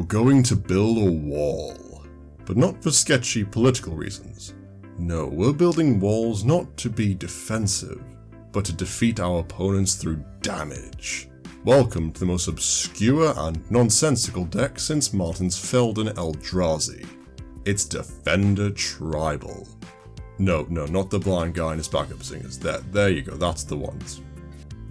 We're going to build a wall, but not for sketchy political reasons. No, we're building walls not to be defensive, but to defeat our opponents through damage. Welcome to the most obscure and nonsensical deck since Martin's Feld and Eldrazi. It's Defender Tribal. No, not the blind guy and his backup singers. There you go, that's the ones.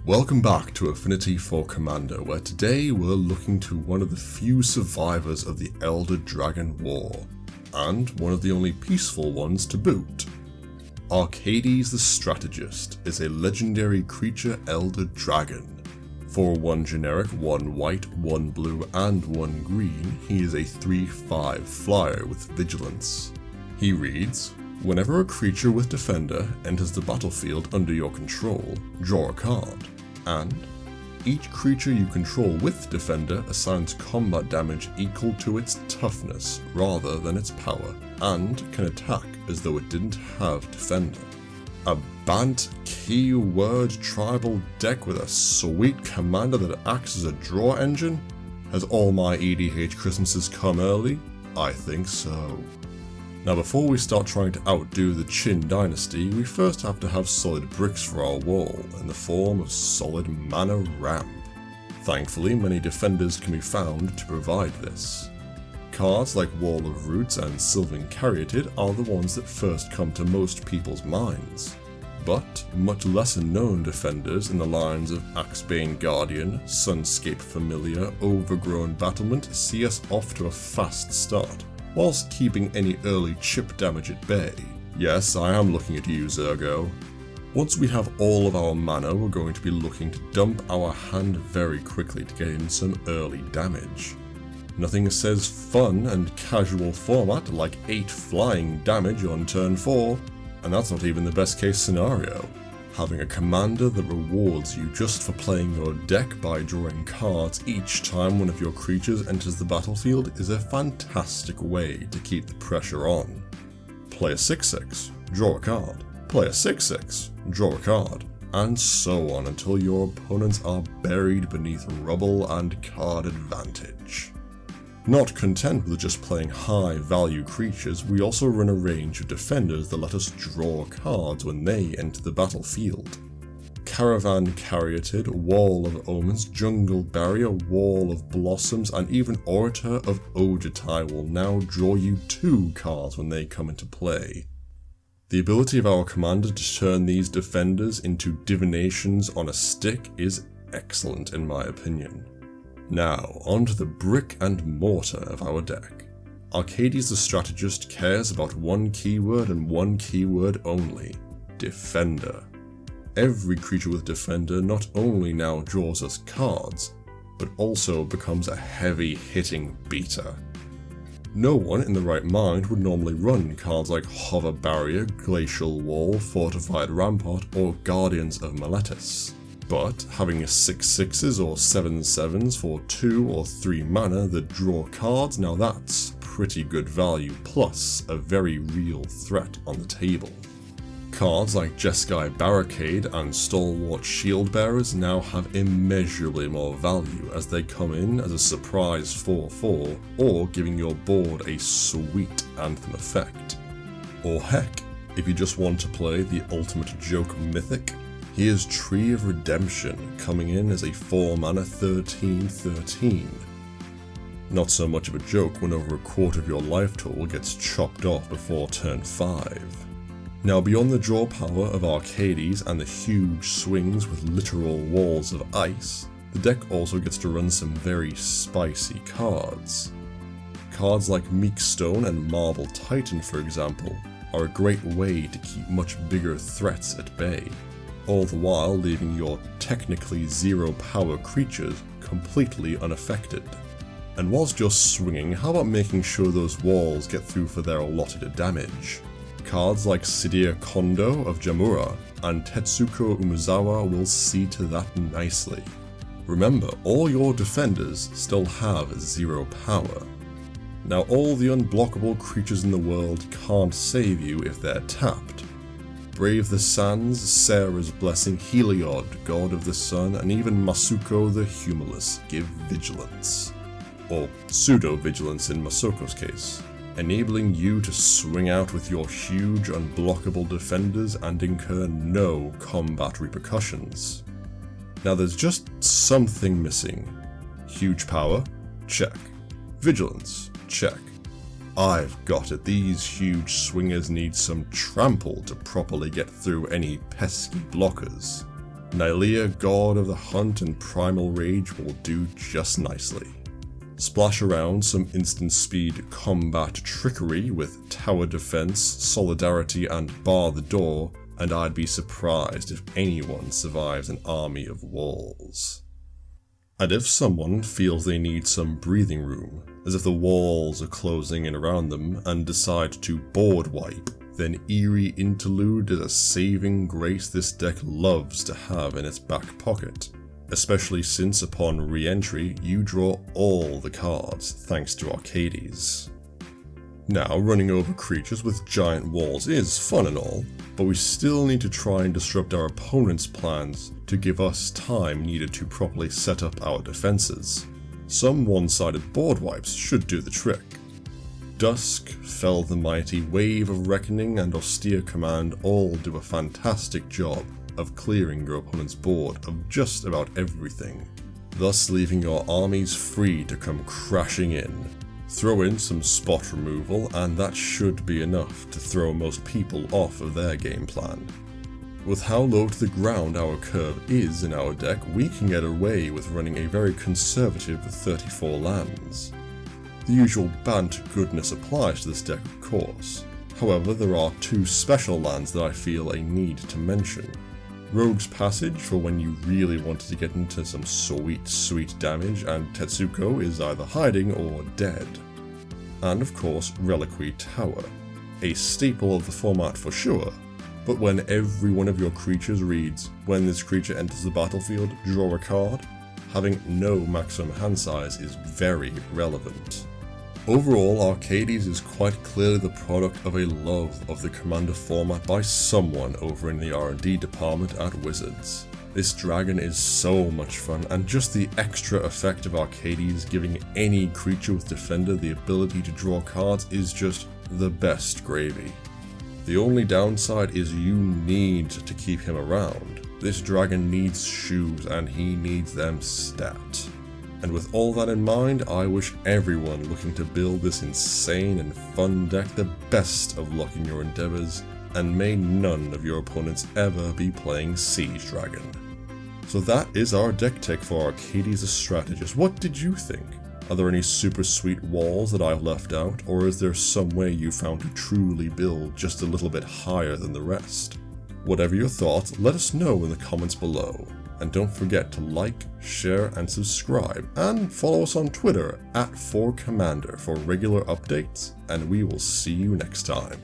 Welcome back to Affinity for Commander, where today we're looking to one of the few survivors of the Elder Dragon War, and one of the only peaceful ones to boot. Arcades the Strategist is a legendary creature Elder Dragon. For 1 generic, 1 white, 1 blue and 1 green, he is a 3/5 flyer with vigilance. He reads, whenever a creature with Defender enters the battlefield under your control, draw a card, and each creature you control with Defender assigns combat damage equal to its toughness rather than its power, and can attack as though it didn't have Defender. A Bant keyword tribal deck with a sweet commander that acts as a draw engine? Has all my EDH Christmases come early? I think so. Now before we start trying to outdo the Qin dynasty, we first have to have solid bricks for our wall, in the form of solid mana ramp. Thankfully, many defenders can be found to provide this. Cards like Wall of Roots and Sylvan Caryatid are the ones that first come to most people's minds. But much lesser known defenders in the lines of Axebane Guardian, Sunscape Familiar, Overgrown Battlement see us off to a fast start, whilst keeping any early chip damage at bay. Yes, I am looking at you, Zergo. Once we have all of our mana, we're going to be looking to dump our hand very quickly to get in some early damage. Nothing says fun and casual format like 8 flying damage on turn 4, and that's not even the best case scenario. Having a commander that rewards you just for playing your deck by drawing cards each time one of your creatures enters the battlefield is a fantastic way to keep the pressure on. Play a 6/6, draw a card. Play a 6/6, draw a card. And so on until your opponents are buried beneath rubble and card advantage. Not content with just playing high value creatures, we also run a range of defenders that let us draw cards when they enter the battlefield. Caravan Caryatid, Wall of Omens, Jungle Barrier, Wall of Blossoms, and even Orator of Ojutai will now draw you 2 cards when they come into play. The ability of our commander to turn these defenders into divinations on a stick is excellent in my opinion. Now, onto the brick and mortar of our deck. Arcades the Strategist cares about 1 keyword and 1 keyword only, Defender. Every creature with Defender not only now draws us cards, but also becomes a heavy hitting beater. No one in the right mind would normally run cards like Hover Barrier, Glacial Wall, Fortified Rampart, or Guardians of Meletis. But having a 6/6s or 7/7s for 2 or 3 mana that draw cards, now that's pretty good value, plus a very real threat on the table. Cards like Jeskai Barricade and Stalwart Shield Bearers now have immeasurably more value as they come in as a surprise 4/4 or giving your board a sweet anthem effect. Or heck, if you just want to play the ultimate joke mythic, here's Tree of Redemption coming in as a 4 mana 13/13. Not so much of a joke when over a quarter of your life total gets chopped off before turn 5. Now beyond the draw power of Arcades and the huge swings with literal walls of ice, the deck also gets to run some very spicy cards. Cards like Meekstone and Marble Titan, for example, are a great way to keep much bigger threats at bay, all the while leaving your technically 0 power creatures completely unaffected. And whilst you're swinging, how about making sure those walls get through for their allotted damage? Cards like Sidir Kondo of Jamura and Tetsuko Umezawa will see to that nicely. Remember, all your defenders still have 0 power. Now all the unblockable creatures in the world can't save you if they're tapped. Brave the Sands, Sarah's Blessing, Heliod, God of the Sun, and even Masuko the Humorless give vigilance. or pseudo-vigilance in Masoko's case, enabling you to swing out with your huge unblockable defenders and incur no combat repercussions. Now there's just something missing. Huge power? Check. Vigilance? Check. I've got it, these huge swingers need some trample to properly get through any pesky blockers. Nylea, God of the Hunt and Primal Rage will do just nicely. Splash around some instant speed combat trickery with tower defense, solidarity and bar the door, and I'd be surprised if anyone survives an army of walls. And if someone feels they need some breathing room, as if the walls are closing in around them, and decide to board wipe, then Eerie Interlude is a saving grace this deck loves to have in its back pocket, especially since upon re-entry you draw all the cards thanks to Arcades. Now, running over creatures with giant walls is fun and all, but we still need to try and disrupt our opponent's plans to give us time needed to properly set up our defenses. Some one-sided board wipes should do the trick. Dusk, Fell the Mighty, Wave of Reckoning and Austere Command all do a fantastic job of clearing your opponent's board of just about everything, thus leaving your armies free to come crashing in. Throw in some spot removal and that should be enough to throw most people off of their game plan. With how low to the ground our curve is in our deck, we can get away with running a very conservative 34 lands. The usual Bant goodness applies to this deck of course, however there are two special lands that I feel a need to mention. Rogue's Passage for when you really wanted to get into some sweet damage, and Tetsuko is either hiding or dead. And of course Reliquary Tower, a staple of the format for sure, but when every one of your creatures reads, when this creature enters the battlefield, draw a card, having no maximum hand size is very relevant. Overall, Arcades is quite clearly the product of a love of the Commander format by someone over in the R&D department at Wizards. This dragon is so much fun, and just the extra effect of Arcades giving any creature with Defender the ability to draw cards is just the best gravy. The only downside is you need to keep him around. This dragon needs shoes and he needs them stat. And with all that in mind, I wish everyone looking to build this insane and fun deck the best of luck in your endeavours, and may none of your opponents ever be playing Siege Dragon. So that is our deck tech for Arcades the Strategist. What did you think? Are there any super sweet walls that I've left out, or is there some way you found to truly build just a little bit higher than the rest? Whatever your thoughts, let us know in the comments below. And don't forget to like, share and subscribe, and follow us on Twitter @4Commander for regular updates, and we will see you next time.